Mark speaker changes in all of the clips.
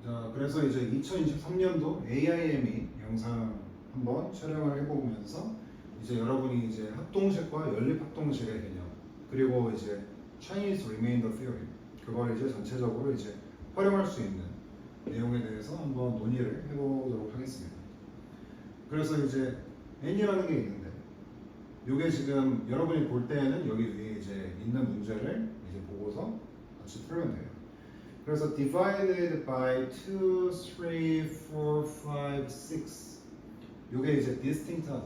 Speaker 1: 자, 그래서 이제 2023년도 AIME 영상 한번 촬영을 해보면서 이제 여러분이 이제 합동식과 연립합동식의 개념 그리고 이제 Chinese Remainder Theory 그걸 이제 전체적으로 이제 활용할 수 있는 내용에 대해서 한번 논의를 해보도록 하겠습니다. 그래서 이제 N이라는 게 있는데 이게 지금 여러분이 볼 때에는 여기 위에 이제 있는 문제를 이제 보고서 같이 풀면 돼요. 그래서 divided by 2, 3, 4, 5, 6 이게 이제 distinct하다.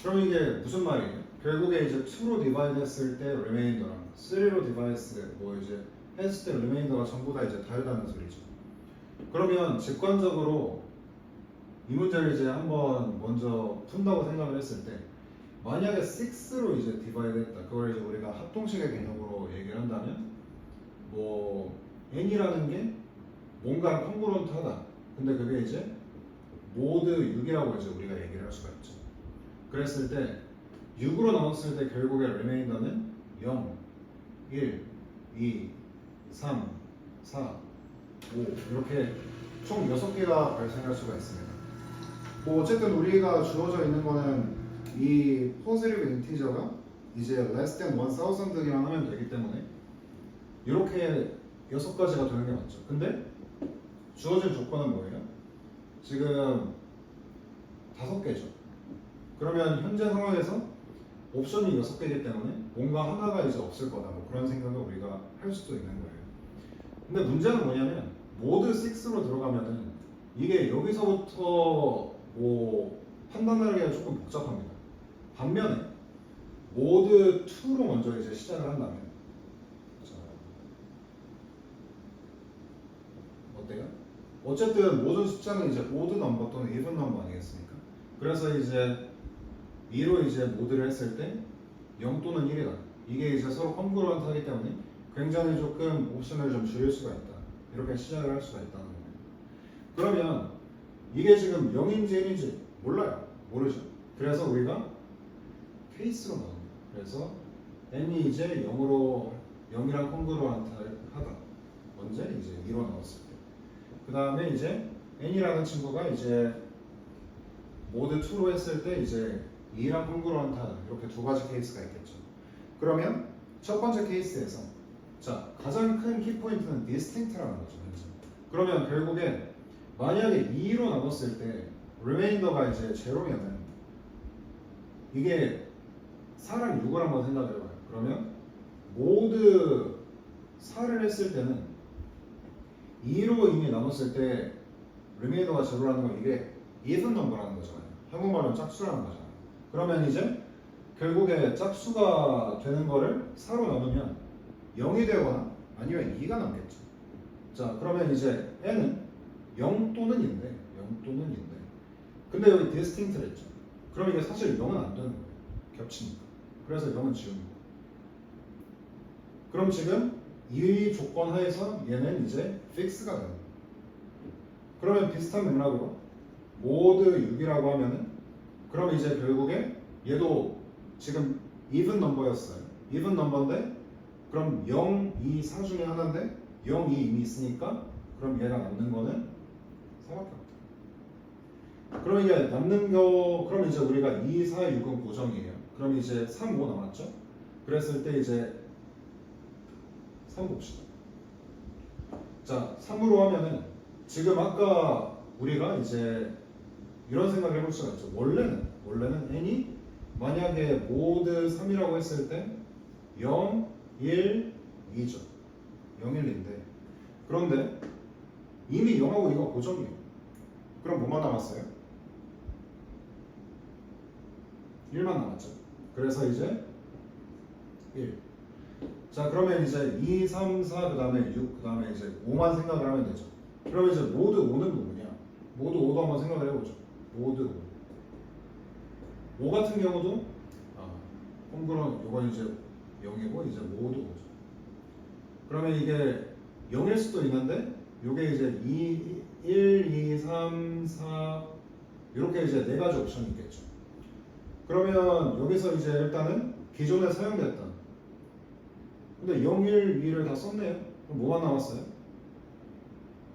Speaker 1: 그럼 이게 무슨 말이에요? 결국에 이제 2로 divide 했을 때 remainder랑 3로 divide 했을 때 뭐 이제 했을 때 remainder가 전부 다 이제 다르다는 소리죠. 그러면 직관적으로 이 문제를 이제 한번 먼저 푼다고 생각을 했을 때 만약에 6로 이제 디바이드 했다. 그걸 이제 우리가 합동식의 개념으로 얘기를 한다면 뭐 n이라는 게 뭔가 콩그런트하다. 근데 그게 이제 모드 6이라고 이제 우리가 얘기를 할 수가 있죠. 그랬을 때 6으로 나눴을 때 결국에 리메인더는 0, 1, 2, 3, 4, 5 이렇게 총 6개가 발생할 수가 있습니다. 뭐 어쨌든 우리가 주어져 있는 거는 이 포지티브 인티저가 이제 less than 1000이랑 하면 되기 때문에 이렇게 6가지가 되는 게 맞죠. 근데 주어진 조건은 뭐예요? 지금 5개죠. 그러면 현재 상황에서 옵션이 6개이기 때문에 뭔가 하나가 이제 없을 거다. 뭐 그런 생각을 우리가 할 수도 있는 거예요. 근데 문제는 뭐냐면 모드 6로 들어가면은 이게 여기서부터 뭐 판단하기가 조금 복잡합니다. 반면에 모드 2로 먼저 이제 시작을 한다면 자, 어때요? 어쨌든 모든 숫자는 이제 오드 넘버 또는 이븐 넘버 아니겠습니까? 그래서 이제 2로 이제 모드를 했을 때 0 또는 1이다. 이게 이제 서로 컴그루언트하기 때문에 굉장히 조금 옵션을 좀 줄일 수가 있다. 이렇게 시작을 할 수가 있다는 거예요. 그러면 이게 지금 0인지 1인지 몰라요. 모르죠. 그래서 우리가 케이스로 나옵니다. 그래서 n이 이제 0이랑 콩그루언트하다. 언제? 이제 2로 나왔을 때. 그 다음에 이제 n이라는 친구가 이제 모드 2로 했을 때 이제 2랑 콩그루언트하다. 이렇게 두 가지 케이스가 있겠죠. 그러면 첫 번째 케이스에서 자 가장 큰 키포인트는 distinct라는 거죠. 그러면 결국에 만약에 2로 나눴을 때 리메인더가 이제 제로면은 이게 4랑 6을 한번 생각을 해봐요. 그러면 모드 4를 했을 때는 2로 이미 나눴을 때 리메인더가 제로라는 건 이게 even 넘버라는 거잖아요. 한국말은 짝수라는 거잖아요. 그러면 이제 결국에 짝수가 되는 거를 4로 나누면 0이 되거나 아니면 2가 남겠죠. 자 그러면 이제 n은 0 또는 2인데 0 또는 2인데 근데 여기 distinct를 했죠. 그럼 이게 사실 0은 안 되는 거예요. 겹치니까. 그래서 0은 지우는 거예요. 그럼 지금 이 조건 하에서 얘는 이제 fix가 되는 거예요. 그러면 비슷한 맥락으로 모드 6이라고 하면은 그럼 이제 결국에 얘도 지금 even 넘버였어요. even 넘버인데 그럼 0, 2, 4 중에 하나인데 0, 2 이미 있으니까 그럼 얘가 남는 거는 4밖에 없다. 그럼 이게 남는 거 그럼 이제 우리가 2, 4, 6은 고정이에요. 그럼 이제 3, 5 남았죠? 그랬을 때 이제 3 봅시다. 자 3으로 하면은 지금 아까 우리가 이제 이런 생각을 해볼 수가 있죠. 원래는 n이 만약에 모드 3이라고 했을 때 0, 1, 2죠. 0, 1, 2인데 그런데 이미 0하고 2가 고정이에요. 그럼 뭐만 남았어요? 1만 남았죠. 그래서 이제 1. 자 그러면 이제 2, 3, 4 그 다음에 6, 그 다음에 이제 5만 생각을 하면 되죠. 그러면 이제 모드 5는 뭐냐? 모드 5도 한번 생각을 해보죠. 모드 5. 5 같은 경우도 콩그런 이건 이제 0이고 이제 모드 5죠. 그러면 이게 0일 수도 있는데 이게 이제 1, 2, 3, 4 이렇게 이제 네 가지 옵션이 있겠죠. 그러면 여기서 이제 일단은 기존에 사용됐던 근데 0, 1, 2를 다 썼네요. 그럼 뭐만 남았어요?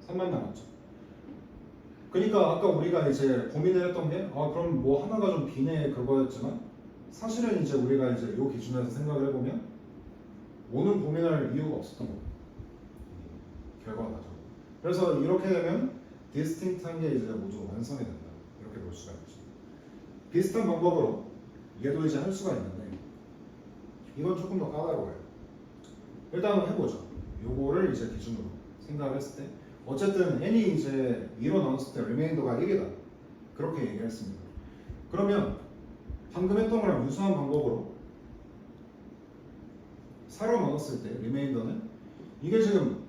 Speaker 1: 3만 남았죠. 그러니까 아까 우리가 이제 고민을 했던 게 그럼 뭐 하나가 좀 비네 그거였지만 사실은 이제 우리가 이제 요 기준에서 생각을 해보면 5는 고민할 이유가 없었던 거예요. 결과가 나죠. 그래서 이렇게 되면 디스팅트한 게 이제 모두 완성이 된다. 이렇게 볼 수가 있죠. 비슷한 방법으로 얘도 이제 할 수가 있는데 이건 조금 더 까다로워요. 일단 한번 해보죠. 요거를 이제 기준으로 생각을 했을 때 어쨌든 n이 이제 2로 나눴을 때 리메인더가 1이다. 그렇게 얘기를 했습니다. 그러면 방금 했던 거랑 유사한 방법으로 4로 나눴을 때 리메인더는 이게 지금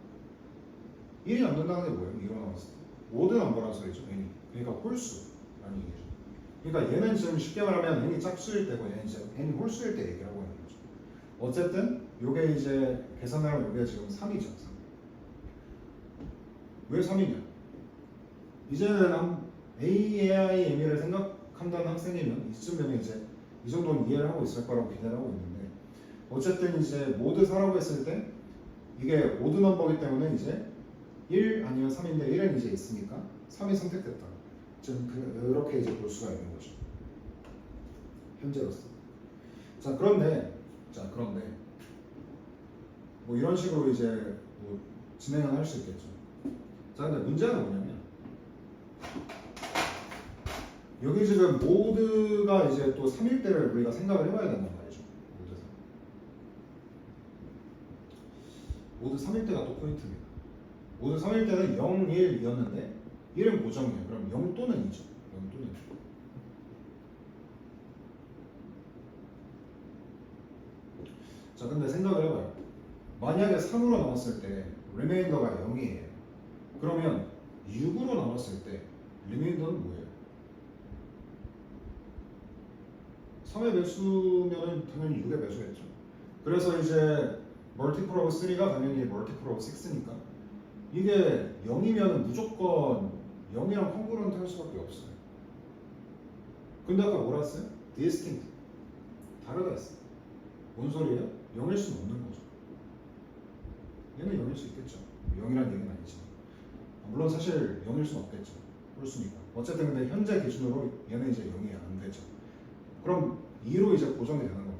Speaker 1: 1이 남는다는 게 뭐예요? 2로 나눴을 때 5도 남보라는 소리죠. n이. 그러니까 홀수라는 얘기죠. 그러니까 얘는 지금 쉽게 말하면 n이 짝수일 때고 얘는 이제 n이 홀수일 때 얘기하고 있는 거죠. 어쨌든 요게 이제 계산을 하면 요게 지금 3이죠. 3. 왜 3이냐? 이제는 AIME를 생각한다는 학생이면 이쯤 되면 이제 이 정도는 이해를 하고 있을 거라고 기대를 하고 있는데 어쨌든 이제 모드 4라고 했을 때 이게 오드 넘버이기 때문에 이제 1 아니면 3인데 1은 이제 있으니까 3이 선택됐다. 좀 그렇게 이제 볼 수가 있는 거죠. 현재로서. 그런데 뭐 이런 식으로 이제 뭐 진행을 할 수 있겠죠. 근데 문제는 뭐냐면 여기 지금 모드가 이제 또 3일 때를 우리가 생각을 해봐야 된단 말이죠. 모드 3일 때가 또 포인트입니다. 모드 3일 때는 0, 1, 2였는데 1은 고정이에요. 그럼 0 또는 2죠. 0 또는 2. 근데 생각을 해봐요. 만약에 3으로 나눴을 때 리메인더가 0이에요. 그러면 6으로 나눴을 때 리메인더는 뭐예요? 3의 배수면은 당연히 6의 배수겠죠. 그래서 이제 멀티플 오브 3가 당연히 멀티플 오브 6니까 이게 0이면 무조건 0이랑 콩그런트 할 수밖에 없어요. 근데 아까 뭐라 했어요? distinct. 다르다 했어요. 뭔 소리예요? 0일 수는 없는 거죠. 얘는 0일 수 있겠죠. 0이란 얘기는 아니지만. 물론 사실 0일 수는 없겠죠. 홀수니까. 어쨌든 근데 현재 기준으로 얘는 이제 0이 안 되죠. 그럼 2로 이제 고정이 되는 겁니다.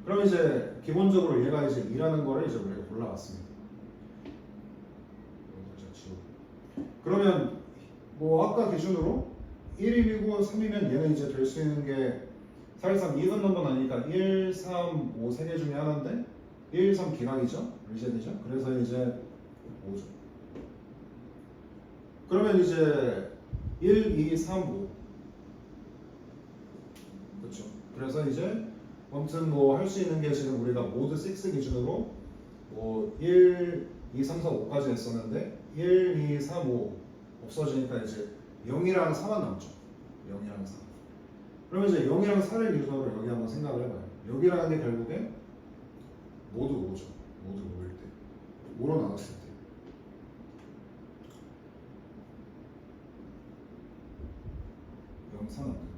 Speaker 1: 그럼 이제 기본적으로 얘가 이제 2라는 거를 이제 우리가 골라왔습니다. 그러면 뭐 아까 기준으로 1이고 3이면 얘는 이제 될 수 있는 게 사실상 이븐 넘버는 아니니까 1, 3, 5 세 개 중에 하나인데 1, 3 기각이죠? 리셋이죠? 그래서 이제 5죠. 그러면 이제 1, 2, 3, 5 그렇죠. 그래서 이제 아무튼 뭐 할 수 있는 게 지금 우리가 모드 6 기준으로 뭐 1, 2, 3, 4, 5까지 했었는데 1, 2, 3, 5 없어지니까 이제 0이랑 4만 남죠. 0이랑 4. 그러면 이제 0이랑 4를 기준으로 여기 한번 생각을 해봐요. 여기라는 게 결국에 모두 5죠. 모두 5일 때. 5로 나눴을 때. 0, 4는 안 되는데.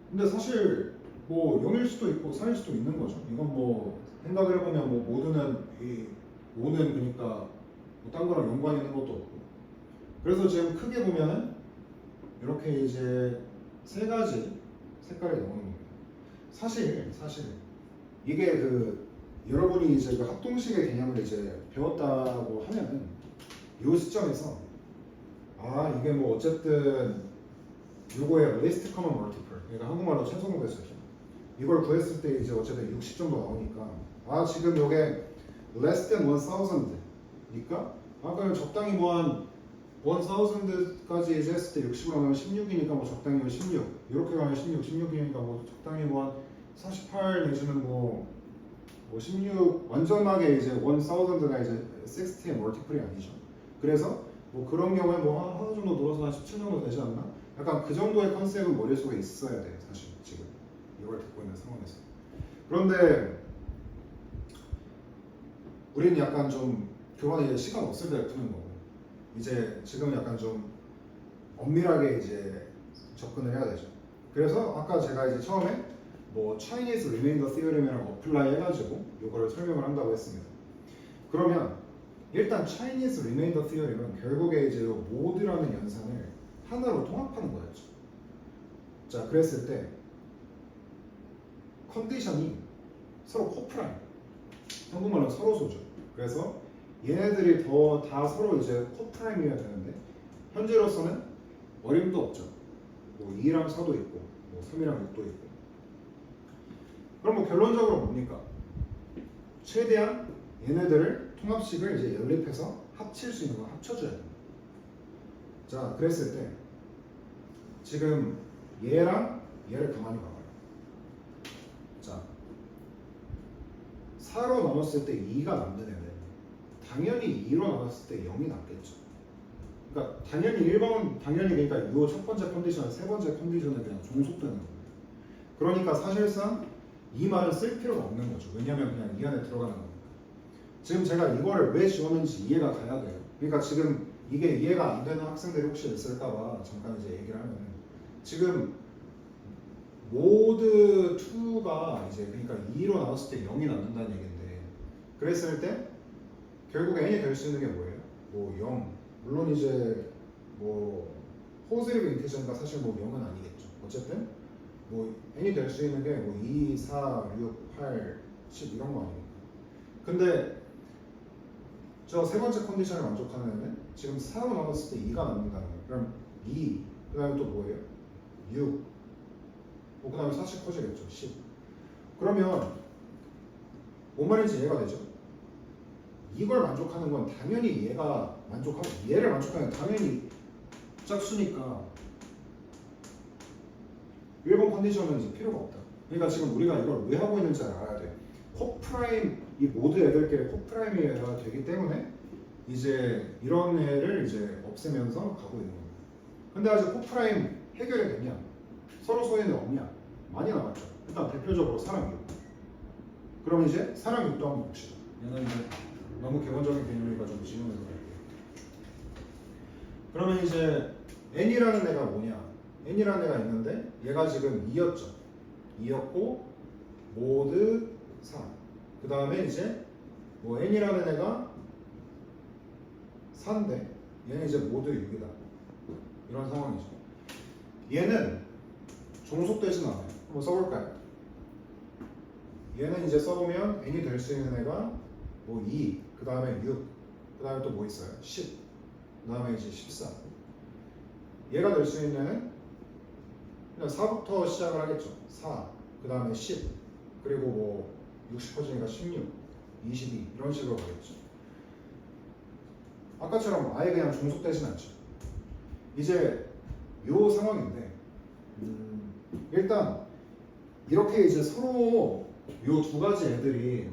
Speaker 1: 근데 사실 뭐 0일 수도 있고 4일 수도 있는 거죠. 이건 뭐 생각을 해보면 뭐 모두는 이 5는 그러니까 뭐 딴 거랑 연관이 있는 것도 없고. 그래서 지금 크게 보면은 이렇게 이제 세 가지 색깔이 나오는 겁니다. 사실 이게 그 여러분이 이제 그 합동식의 개념을 이제 배웠다고 하면은 이 시점에서 이게 뭐 어쨌든 요거의 least common multiple 그러니까 한국말로 최소 공배수죠. 이걸 구했을 때 이제 어쨌든 60 정도 나오니까 지금 요게 less than 1000이니까 그럼 적당히 뭐 한 1000까지 이제 했을 때 60으로 가면 16이니까 뭐 적당히 16 이렇게 가면 16이니까 뭐 적당히 뭐 한 48 내지는 뭐 16 완전하게 이제 1000가 이제 60의 멀티플이 아니죠. 그래서 뭐 그런 경우에 뭐 하나 정도 늘어서 한 17 정도 되지 않나? 약간 그 정도의 컨셉은 머릿속에 있어야 돼요. 사실 지금 이걸 듣고 있는 상황에서. 그런데 우리는 약간 좀 교환에 이제 시간 없을 때 푸는 거고 이제 지금 약간 좀 엄밀하게 이제 접근을 해야 되죠. 그래서 아까 제가 이제 처음에 뭐 차이니즈 리메인더 티어렘이랑 어플라이 해가지고 이거를 설명을 한다고 했습니다. 그러면 일단 차이니즈 리메인더 티어렘은 결국에 이제 이 모드라는 연산을 하나로 통합하는 거였죠. 자, 그랬을 때 컨디션이 서로 코프라임, 한국말로 서로소죠. 그래서 얘네들이 다 서로 이제 코프라임이어야 되는데 현재로서는 어림도 없죠. 뭐 2랑 4도 있고 뭐 3이랑 6도 있고. 그럼 뭐 결론적으로 뭡니까? 최대한 얘네들을 통합식을 이제 연립해서 합칠 수 있는 거 합쳐줘야 됩니다. 자, 그랬을 때 지금 얘랑 얘를 가만히 봐봐요. 자, 4로 나눴을 때 2가 남는 애는 당연히 2로 나눴을 때 0이 남겠죠. 그러니까 당연히 1번 당연히 그러니까 이 첫 번째 컨디션, 세 번째 컨디션에 그냥 종속되는 겁니다. 그러니까 사실상 이 말은 쓸 필요가 없는 거죠. 왜냐하면 그냥 이 안에 들어가는 거니까. 지금 제가 이거를 왜 지웠는지 이해가 가야 돼요. 그러니까 지금 이게 이해가 안 되는 학생들이 혹시 있을까봐 잠깐 이제 얘기를 하면은 지금 모드 2가 이제 그러니까 2로 나눴을 때 0이 남는다는 얘기인데 그랬을 때 결국 n이 될 수 있는 게 뭐예요? 뭐 0 물론 이제 뭐 포지티브 인티저니까 사실 뭐 0은 아니겠죠. 어쨌든 뭐 n이 될 수 있는 게 뭐 2, 4, 6, 8, 10 이런 거 아닙니까? 근데 저 세 번째 컨디션을 만족하는 애는 지금 4로 나눴을 때 2가 남는다는 거예요. 그럼 2, 그 다음에 또 뭐예요? 6, 뭐 그 다음에 4씩 커지겠죠. 10. 그러면 뭔 말인지 이해가 되죠? 이걸 만족하는 건 당연히 얘가 만족하고 얘를 만족하는 건 당연히 짝수니까 1번 컨디션은 이제 필요가 없다. 그러니까 지금 우리가 이걸 왜 하고 있는지 알아야 돼. 코프라임 이 모드 애들끼리 코프라임이 되기 때문에 이제 이런 애를 이제 없애면서 가고 있는 겁니다. 근데 아직 코프라임 해결이 됐냐? 서로 소외는 없냐? 많이 남았죠. 일단 대표적으로 사랑 6. 그럼 이제 사랑 6도 한번 봅시다. 얘는 이제 너무 기본적인 개념이니까 좀 지우면서 갈게요. 그러면 이제 n이라는 애가 뭐냐? n이라는 애가 있는데 얘가 지금 2였죠. 2였고 모드 4. 그 다음에 이제 뭐 n이라는 애가 4인데 얘는 이제 모드 6이다. 이런 상황이죠. 얘는 종속되진 않아요. 한번 써볼까요? 얘는 이제 써보면 n이 될 수 있는 애가 뭐 2, 그 다음에 6, 그 다음에 또 뭐 있어요? 10, 그 다음에 이제 14. 얘가 될 수 있는 애는 그냥 4부터 시작을 하겠죠. 4, 그 다음에 10, 그리고 뭐 60 퍼지니까 16, 22 이런 식으로 가겠죠. 아까처럼 아예 그냥 종속되진 않죠. 이제 요 상황인데 일단 이렇게 이제 서로 요 두 가지 애들이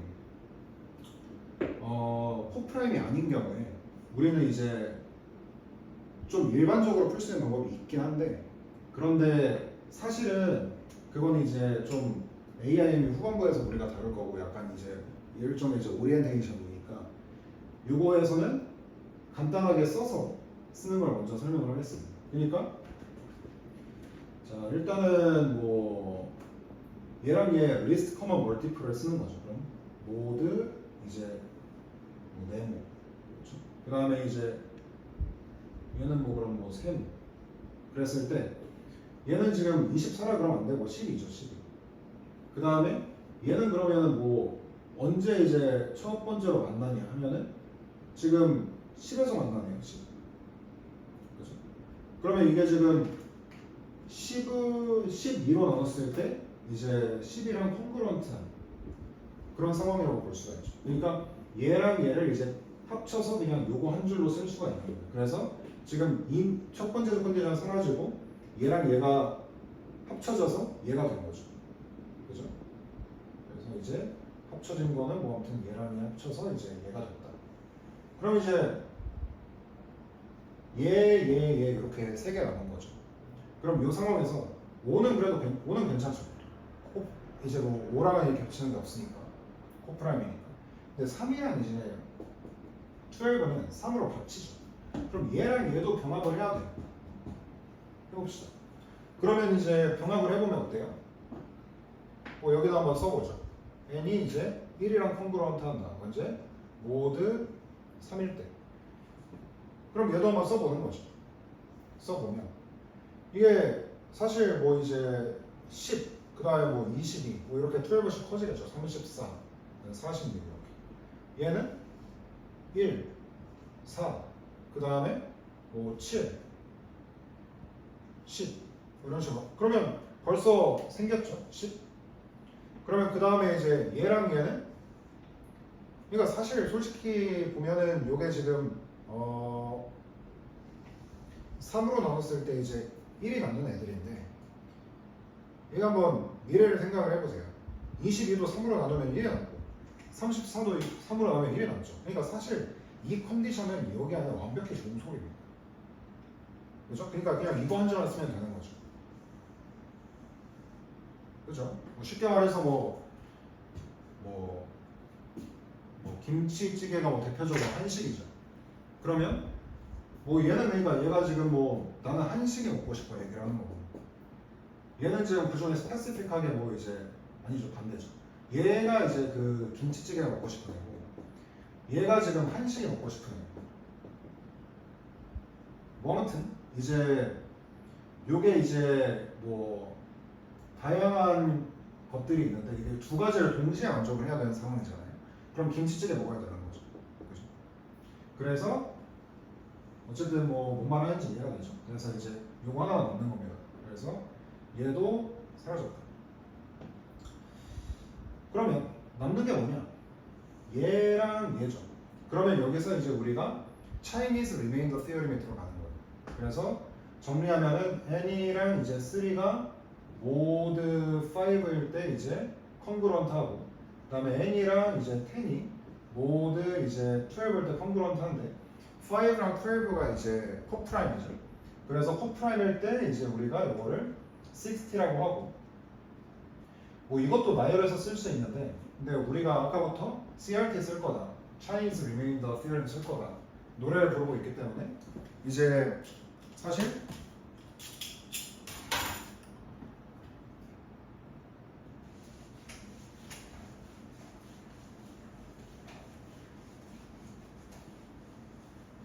Speaker 1: 코프라임이 아닌 경우에 우리는 이제 좀 일반적으로 풀 수 있는 방법이 있긴 한데 그런데 사실은 그건 이제 좀 AIM 후반부에서 우리가 다룰 거고 약간 이제 일종의 이제 오리엔테이션이니까 요거에서는 간단하게 써서 쓰는 걸 먼저 설명을 하겠습니다. 그러니까 자 일단은 뭐 얘랑 얘 리스트 커먼 멀티플을 쓰는 거죠. 그럼 모드 이제 뭐 네모 그렇죠? 그 다음에 이제 얘는 뭐 그럼 뭐 셈 그랬을 때 얘는 지금 24라 그러면 안 되고 12죠. 12. 그 다음에 얘는 그러면은 뭐 언제 이제 첫 번째로 만나냐 하면은 지금 10에서 만나네요. 10. 그죠? 그러면 이게 지금 12로 나눴을 때 이제 10이랑 콩그런트한 그런 상황이라고 볼 수가 있죠. 그러니까 얘랑 얘를 이제 합쳐서 그냥 요거 한 줄로 쓸 수가 있는 거예요. 그래서 지금 이 첫 번째 컨디션 사라지고 얘랑 얘가 합쳐져서 얘가 된 거죠. 그죠? 그래서 이제 합쳐진 거는 뭐 아무튼 얘랑 얘 합쳐서 이제 얘가 됐다. 그럼 이제 얘 이렇게 세 개 남은 거죠. 그럼 이 상황에서 5는 그래도 5는 괜찮죠. 이제 뭐 5랑은 이렇게 겹치는 게 없으니까 코프라임이니까. 근데 3이랑 이제 12는 3으로 겹치죠. 그럼 얘랑 얘도 병합을 해야 돼요. 해봅시다. 그러면 이제 병합을 해보면 어때요? 뭐 여기다 한번 써보죠. n이 이제 1이랑 콩그런트 한다. 언제? 모드 3일 때. 그럼 얘도 한번 써보는 거죠. 써보면 이게 사실 뭐 이제 10, 그 다음에 뭐 22, 뭐 이렇게 12씩 커지겠죠. 34, 46 이렇게. 얘는 1, 4, 그 다음에 뭐 7, 10 이런 식으로. 그러면 벌써 생겼죠. 10. 그러면 그 다음에 이제 얘랑 얘는 그러니까 사실 솔직히 보면은 요게 지금 3으로 나눴을 때 이제 1이 남는 애들인데 얘가 한번 미래를 생각을 해보세요. 22도 3으로 나누면 1이 남고 34도 3으로 나누면 1이 남죠. 그러니까 사실 이 컨디션은 여기 안에 완벽히 좋은 소리입니다. 그죠? 그러니까 그냥 이거 한 줄만 쓰면 되는 거죠. 그죠? 뭐 쉽게 말해서 뭐 김치찌개가 뭐 대표적으로 한식이죠. 그러면 뭐 얘는 그러니까 얘가 지금 뭐 나는 한식이 먹고 싶어 얘기를 하는 거고 얘는 지금 그중에 스페시픽하게 뭐 이제 아니죠 반대죠. 얘가 이제 그 김치찌개가 먹고 싶은 애고 얘가 지금 한식이 먹고 싶은 애고 뭐 아무튼 이제 요게 이제 뭐 다양한 것들이 있는데 이게 두 가지를 동시에 만족을 해야 되는 상황이잖아요. 그럼 김치찌개 먹어야 되는 거죠. 그죠? 그래서 어쨌든 뭐 뭔 말을 하는지 이해가 되죠. 그래서 이제 요거 하나만 넣는 겁니다. 그래서 얘도 사라졌다. 그러면 남는 게 뭐냐? 얘랑 얘죠. 그러면 여기서 이제 우리가 Chinese remainder theorem 밑으로 가는 거예요. 그래서 정리하면은 n이랑 이제 3가 모드 5일 때 이제 컨그런트하고 그다음에 n이랑 이제 10이 모드 이제 12일 때 컨그런트한데 5랑 12가 이제 코프라임이죠. 그래서 코프라임일 때 이제 우리가 이거를 60라고 하고 뭐 이것도 나열해서 쓸 수 있는데 근데 우리가 아까부터 CRT 쓸 거다 Chinese Remainder Theorem 쓸 거다 노래를 부르고 있기 때문에 이제 사실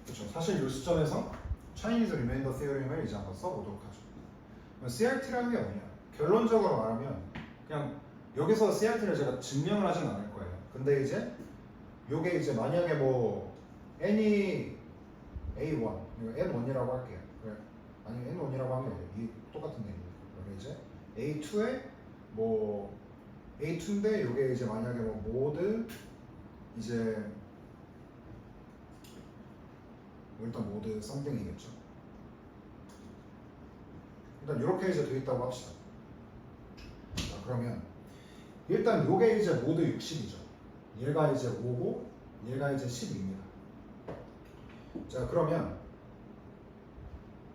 Speaker 1: 그렇죠. 사실 이 시점에서 Chinese Remainder Theorem을 이제 한번 써보도록 하죠. CRT라는 게 뭐냐? 결론적으로 말하면 그냥 여기서 CRT를 제가 증명을 하진 않을 거예요. 근데 이제 요게 이제 만약에 뭐 n이 A1, N1이라고 할게요. 그래. 아니 N1이라고 하면 이 똑같은 얘기예요. 그러면 이제 A2에 뭐 A2인데 요게 이제 만약에 뭐 모드 이제 뭐 일단 모드 썸띵이겠죠. 일단 이렇게 이제 돼 있다고 합시다. 자, 그러면 일단 요게 이제 모드 60이죠. 얘가 이제 5고 얘가 이제 10입니다. 자, 그러면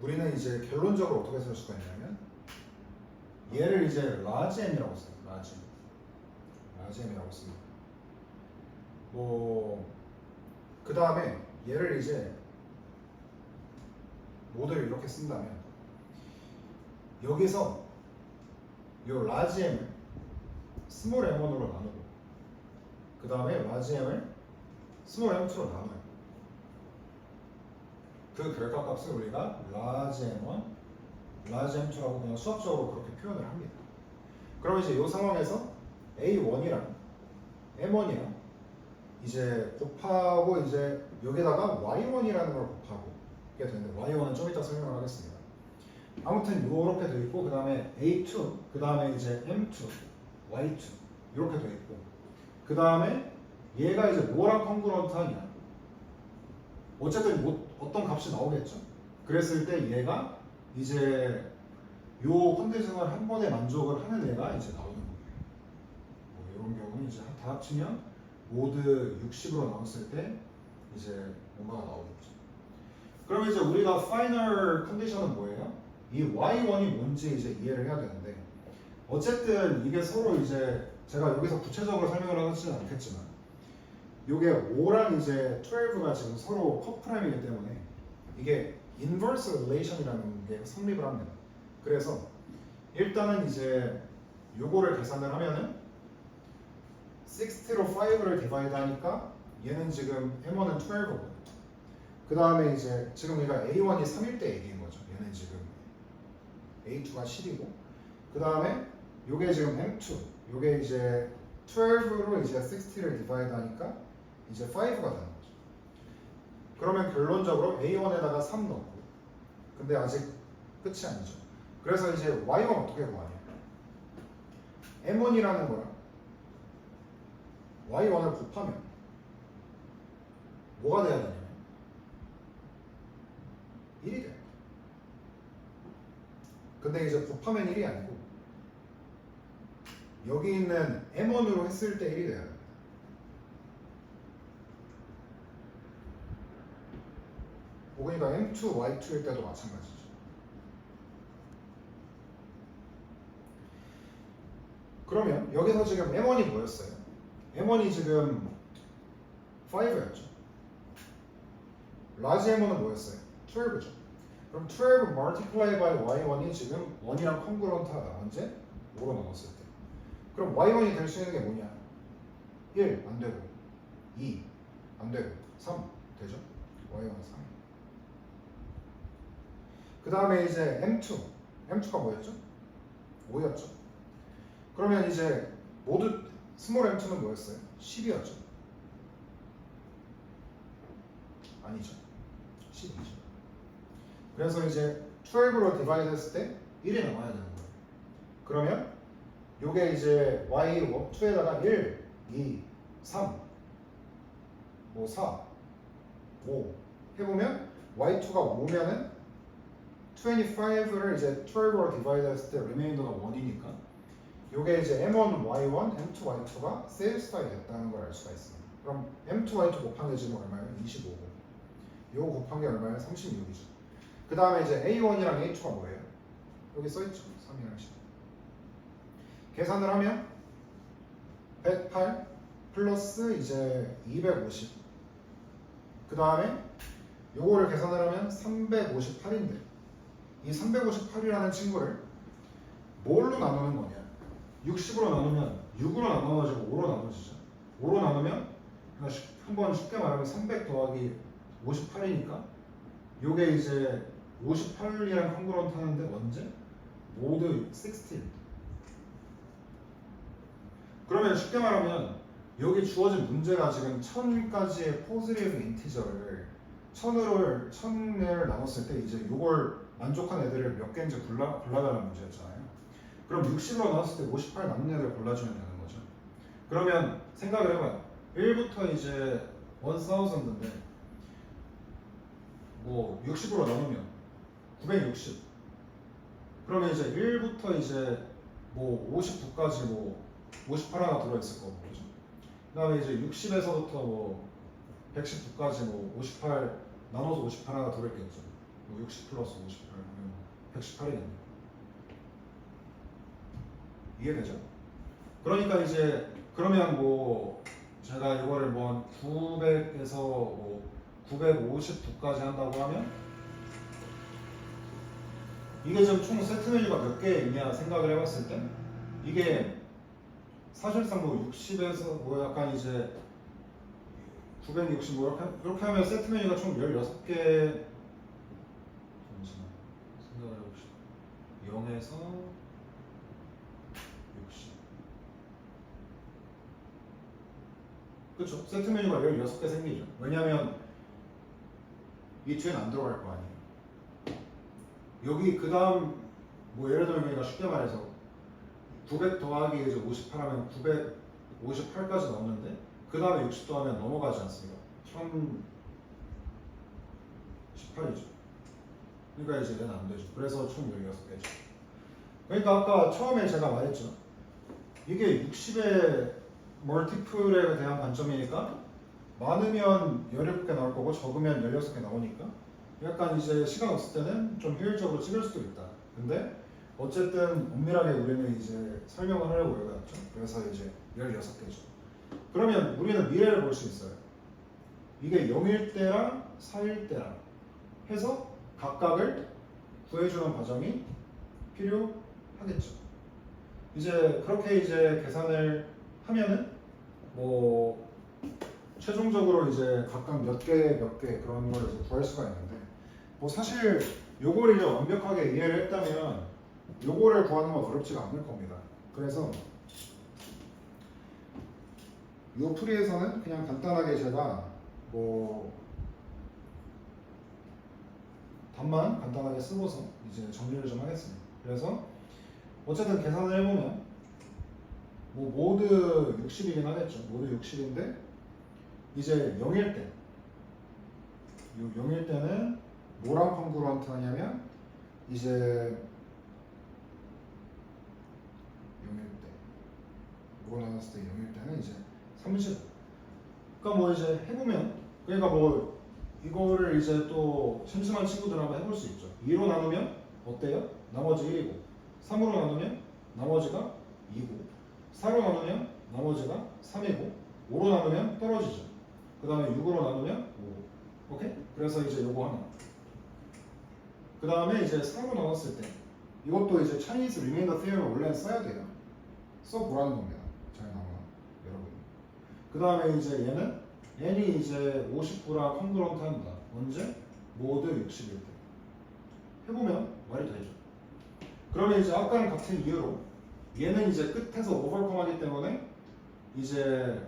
Speaker 1: 우리는 이제 결론적으로 어떻게 쓸 수가 있냐면 얘를 이제 large m이라고 써요. large m이라고 씁니다. 뭐 그 다음에 얘를 이제 모드를 이렇게 쓴다면 여기서 요 large m을 small m1으로 나누고 그 다음에 large m을 small m2로 나눠요. 그 결과값을 우리가 large m1, large m2라고 그냥 수학적으로 그렇게 표현을 합니다. 그럼 이제 이 상황에서 a1이랑 m1이랑 이제 곱하고 이제 여기다가 y1이라는 걸 곱하고 이게 되는데 y1은 좀 이따 설명을 하겠습니다. 아무튼 이렇게 돼 있고 그 다음에 a2, 그 다음에 이제 m2, y2 이렇게 돼 있고 그 다음에 얘가 이제 뭐랑 컨그런트하냐? 어쨌든 뭐 어떤 값이 나오겠죠. 그랬을 때 얘가 이제 요 컨디션을 한 번에 만족을 하는 애가 이제 나오는 거예요. 뭐 이런 경우는 이제 다 합치면 모드 60으로 나눴을 때 이제 뭔가가 나오겠죠. 그럼 이제 우리가 파이널 컨디션은 뭐예요? 이 y1이 뭔지 이제 이해를 해야 되는데 어쨌든 이게 서로 이제 제가 여기서 구체적으로 설명을 하지는 않겠지만 요게 5랑 이제 12가 지금 서로 커프라임이기 때문에 이게 인버스 릴레이션이라는 게 성립을 합니다. 그래서 일단은 이제 요거를 계산을 하면은 60로 5를 디바이드 하니까 얘는 지금 M1은 12고 그 다음에 이제 지금 우리가 A1이 3일 때 얘기인 거죠. 얘는 지금 A2가 10이고 그 다음에 요게 지금 M2 요게 이제 12로 이제 60를 디바이드 하니까 이제 5가 되는 거죠. 그러면 결론적으로 A1에다가 3 넣고 근데 아직 끝이 아니죠. 그래서 이제 Y1 어떻게 구하냐? M1이라는 거랑 Y1을 곱하면 뭐가 돼야 되냐면 1이 돼요. 근데 이제 곱하면 1이 아니고 여기 있는 M1으로 했을 때 1이 돼야 됩니다. 그러니까 M2, Y2일 때도 마찬가지죠. 그러면 여기서 지금 M1이 뭐였어요? M1이 지금 5였죠. 라지 M1은 뭐였어요? 12죠. 그럼 12 multiply by Y1이 지금 1이랑 콩그런트하다. 언제? 5로 나눴을 때. 그럼 Y1이 될 수 있는 게 뭐냐? 1 안 되고 2 안 되고 3 되죠? Y1은 3. 그 다음에 이제 M2가 뭐였죠? 5였죠. 그러면 이제 모두 스몰 M2는 뭐였어요? 10이었죠. 아니죠. 12죠. 그래서 이제 12로 디바이드 했을 때 1이 남아야 되는 거예요. 그러면 요게 이제 Y2에다가 1, 2, 3, 뭐 4, 5 해보면 Y2가 5면은 25를 이제 12로 디바이드 했을 때 리메인더가 1이니까 요게 이제 M1, Y1, M2, Y2가 세일스타이 됐다는 걸 알 수가 있습니다. 그럼 M2, Y2 곱한 게 지금 얼마예요? 25고 요거 곱한 게 얼마예요? 36이죠. 그 다음에 이제 A1이랑 A2가 뭐예요? 여기 써있죠. 3이랑 10. 계산을 하면 108 플러스 이제 250. 그 다음에 요거를 계산을 하면 358인데 이 358이라는 친구를 뭘로 나누는 거냐? 60으로 나누면 6으로 나눠가지고 5로 나눠지죠. 5로 나누면 한번 쉽게 말하면 300 더하기 58이니까 요게 이제 58이랑 콩그런트 하는데 언제? 모두 60입니다. 그러면 쉽게 말하면 여기 주어진 문제가 지금 1000까지의 포지티브 인티저를 1000을 나눴을 때 이제 요걸 만족한 애들을 몇 개인지 골라달라는 문제였잖아요. 그럼 60으로 나눴을 때 58 남는 애들 골라주면 되는 거죠. 그러면 생각을 해봐요. 1부터 이제 1000인데 뭐 60으로 나누면 960. 그러면 이제 1부터 이제 뭐 59까지 뭐 58 하나 들어있을 거고 그죠? 그 다음에 이제 60에서부터 뭐 119까지 뭐 58 나눠서 58 하나 들어있겠죠. 뭐 60 플러스 58 그러면 118이겠네요. 이해되죠? 그러니까 이제 그러면 뭐 제가 이거를 뭐 900에서 뭐 959까지 한다고 하면 이게 지금 총 세트 메뉴가 몇 개 있냐 생각을 해봤을 때 이게 사실상 뭐 60에서 뭐 약간 이제 960 뭐 이렇게 하면 세트 메뉴가 총 16개. 잠시만 생각을 해봅시다. 0에서 60. 그쵸? 세트 메뉴가 16개 생기죠. 왜냐면 이 뒤에는 안 들어갈 거 아니에요. 여기 그 다음 뭐 예를 들면 우리가 쉽게 말해서 900 더하기 이제 58 하면 958까지 나오는데 그 다음에 60 더하면 넘어가지 않습니까? 1018이죠. 그러니까 이제 얘는 안 되죠. 그래서 총 16개죠. 그러니까 아까 처음에 제가 말했죠. 이게 60의 멀티플에 대한 관점이니까 많으면 17개 나올 거고 적으면 16개 나오니까 약간 이제 시간 없을 때는 좀 효율적으로 찍을 수도 있다. 근데 어쨌든 엄밀하게 우리는 이제 설명을 하려고 여기왔죠. 그래서 이제 16개죠. 그러면 우리는 미래를 볼 수 있어요. 이게 0일 때랑 4일 때랑 해서 각각을 구해주는 과정이 필요하겠죠. 이제 그렇게 이제 계산을 하면은 뭐 최종적으로 이제 각각 몇 개 그런 걸 이제 구할 수가 있는데 뭐 사실 요거를 이제 완벽하게 이해를 했다면 요거를 구하는 건 어렵지가 않을 겁니다. 그래서 요 풀이에서는 그냥 간단하게 제가 뭐 답만 간단하게 쓰고서 이제 정리를 좀 하겠습니다. 그래서 어쨌든 계산을 해보면 뭐 모드 60이긴 하겠죠. 모드 60인데 이제 0일 때, 요 0일 때는 뭐랑 컴그루언트 하냐면 이제 0일 때, 뭐 나왔을 때 0일 때는 이제 30. 그러니까 뭐 이제 해보면 그러니까 뭐 이거를 이제 또 심심한 친구들 한번 해볼 수 있죠. 2로 나누면 어때요? 나머지 1이고 3으로 나누면 나머지가 2고 4로 나누면 나머지가 3이고 5로 나누면 떨어지죠. 그 다음에 6으로 나누면 5. 오케이? 그래서 이제 요거 하나. 그 다음에 이제 4로 나눴을 때 이것도 이제 차이니즈 리메인더 티어를 원래 써야 돼요. 써보라는 겁니다. 잘 나와 여러분. 그 다음에 이제 얘는 n이 이제 59랑 컴그런트 한다. 언제? 모드 60일 때. 해보면 말이 되죠. 그러면 이제 아까랑 같은 이유로 얘는 이제 끝에서 오버컴하기 때문에 이제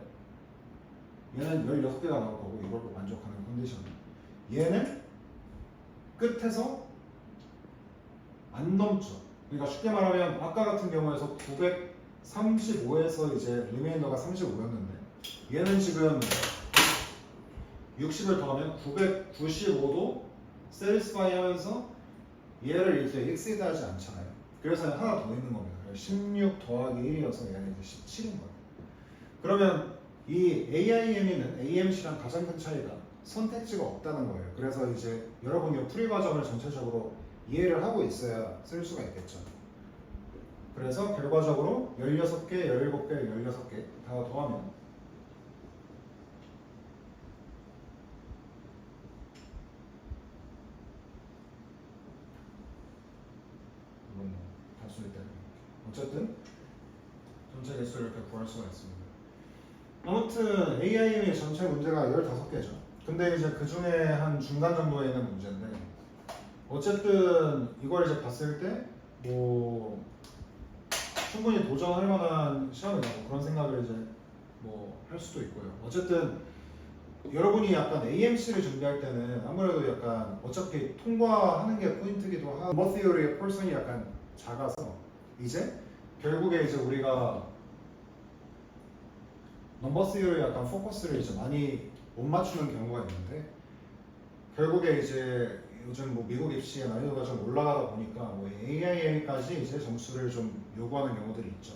Speaker 1: 얘는 16개가 나올 거고 이걸 또 만족하는 컨디션. 얘는 끝에서 안 넘죠. 그러니까 쉽게 말하면 아까 같은 경우에서 935에서 이제 리메인더가 35였는데 얘는 지금 60을 더하면 995도 세리스파이 하면서 얘를 이제 exceed 하지 않잖아요. 그래서 하나 더 있는 겁니다. 16 더하기 1이어서 얘는 이제 17인 거예요. 그러면 이 AIM에는 AMC랑 가장 큰 차이가 선택지가 없다는 거예요. 그래서 이제 여러분이 풀이 과정을 전체적으로 이해를 하고 있어야 쓸 수가 있겠죠. 그래서 결과적으로 16개, 17개, 16개 다 더하면 이건 뭐 단순히 때문에 어쨌든 전체 개수를 이렇게 구할 수가 있습니다. 아무튼 AIM의 전체 문제가 15개죠. 근데 이제 그 중에 한 중간 정도에 있는 문제인데 어쨌든 이걸 이제 봤을 때 뭐 충분히 도전할 만한 시험이다 뭐 그런 생각을 이제 뭐 할 수도 있고요. 어쨌든 여러분이 약간 AMC를 준비할 때는 아무래도 약간 어차피 통과하는 게 포인트기도 하고 넘버 티어리의 펄슨이 약간 작아서 이제 결국에 이제 우리가 넘버 티어리에 약간 포커스를 이제 많이 못 맞추는 경우가 있는데 결국에 이제 요즘 뭐 미국 입시의 난이도가 좀 올라가다 보니까 뭐 AIM까지 이제 점수를 좀 요구하는 경우들이 있죠.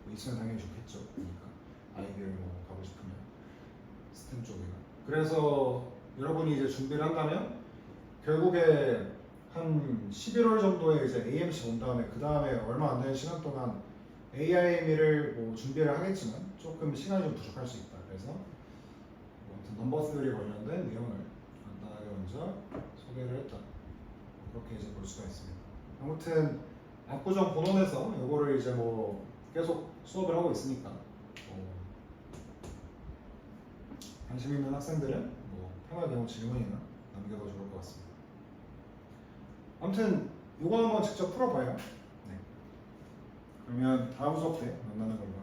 Speaker 1: 뭐 있으면 당연히 좋겠죠. 그러니까 아이비를 뭐 가고 싶으면 스템 쪽이나. 그래서 여러분이 이제 준비를 한다면 결국에 한 11월 정도에 이제 AMC 온 다음에 그 다음에 얼마 안 되는 시간 동안 AIM을 뭐 준비를 하겠지만 조금 시간이 좀 부족할 수 있다. 그래서 뭐 아무튼 넘버 3 관련된 내용을 간단하게 먼저 소개를 했다. 그렇게 이제 볼 수가 있습니다. 아무튼 압구정 본원에서 요거를 이제 뭐 계속 수업을 하고 있으니까 관심 있는 학생들은 뭐 편하게 뭐 질문이나 남겨도 좋을 것 같습니다. 아무튼 이거 한번 직접 풀어봐요. 네. 그러면 다음 수업 때 만나는 걸로.